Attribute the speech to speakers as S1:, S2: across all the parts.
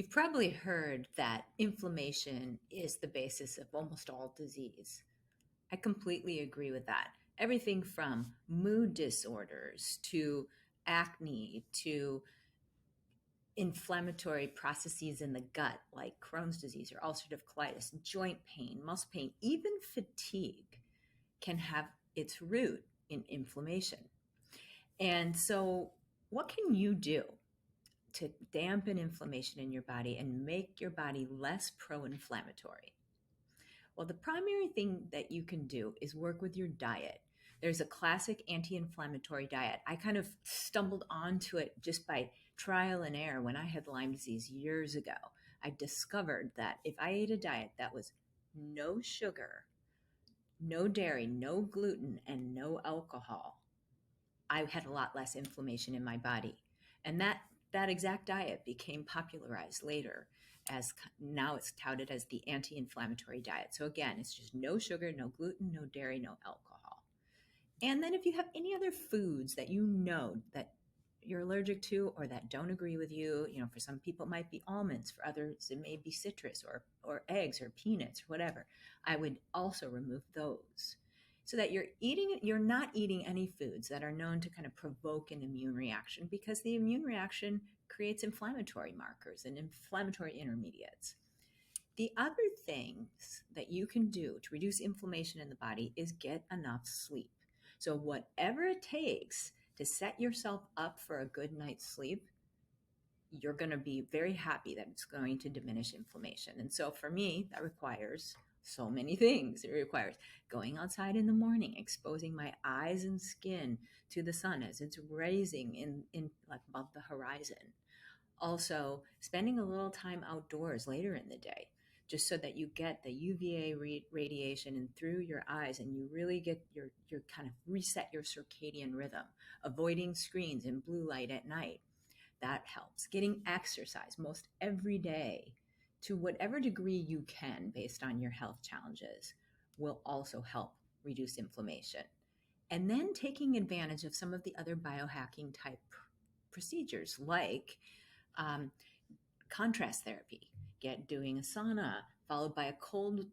S1: You've probably heard that inflammation is the basis of almost all disease. I completely agree with that. Everything from mood disorders to acne to inflammatory processes in the gut, like Crohn's disease or ulcerative colitis, joint pain, muscle pain, even fatigue can have its root in inflammation. And so, what can you do to dampen inflammation in your body and make your body less pro inflammatory? Well, the primary thing that you can do is work with your diet. There's a classic anti inflammatory diet. I kind of stumbled onto it just by trial and error when I had Lyme disease years ago. I discovered that if I ate a diet that was no sugar, no dairy, no gluten, and no alcohol, I had a lot less inflammation in my body. And that exact diet became popularized later as now it's touted as the anti-inflammatory diet. So again, it's just no sugar, no gluten, no dairy, no alcohol. And then if you have any other foods that you know that you're allergic to or that don't agree with you, for some people it might be almonds, for others it may be citrus or eggs or peanuts or whatever, I would also remove those so that you're not eating any foods that are known to kind of provoke an immune reaction, because the immune reaction creates inflammatory markers and inflammatory intermediates. The other things that you can do to reduce inflammation in the body is get enough sleep. So whatever it takes to set yourself up for a good night's sleep, you're going to be very happy that it's going to diminish inflammation. And so for me, that requires so many things. It requires going outside in the morning, exposing my eyes and skin to the sun as it's rising in like above the horizon. Also, spending a little time outdoors later in the day, just so that you get the UVA radiation in through your eyes and you really get your kind of reset your circadian rhythm, avoiding screens and blue light at night. That helps. Getting exercise most every day to whatever degree you can based on your health challenges will also help reduce inflammation. And then taking advantage of some of the other biohacking type procedures like contrast therapy, doing a sauna followed by a cold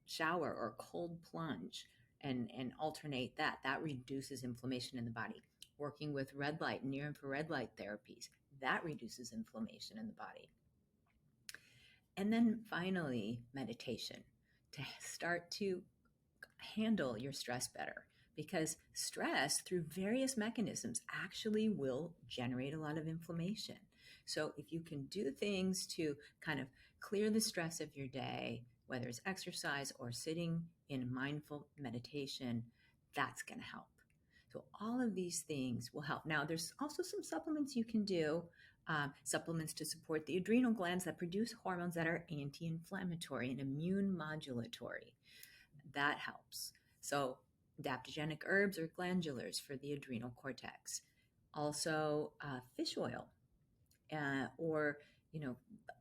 S1: shower or cold plunge, and alternate that reduces inflammation in the body. Working with red light, near infrared light therapies, that reduces inflammation in the body. And then finally, meditation to start to handle your stress better, because stress through various mechanisms actually will generate a lot of inflammation. So if you can do things to kind of clear the stress of your day, whether it's exercise or sitting in mindful meditation, that's going to help. So all of these things will help. Now, there's also some supplements you can do, supplements to support the adrenal glands that produce hormones that are anti-inflammatory and immune modulatory. That helps. So adaptogenic herbs or glandulars for the adrenal cortex. Also, fish oil, or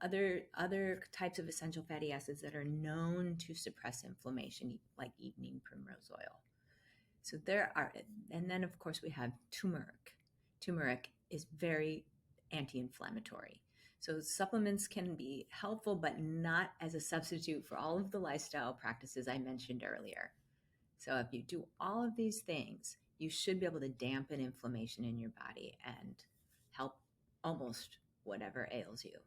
S1: other types of essential fatty acids that are known to suppress inflammation, like evening primrose oil. So there are, and then of course we have turmeric. Turmeric is very anti-inflammatory. So supplements can be helpful, but not as a substitute for all of the lifestyle practices I mentioned earlier. So if you do all of these things, you should be able to dampen inflammation in your body and help almost whatever ails you.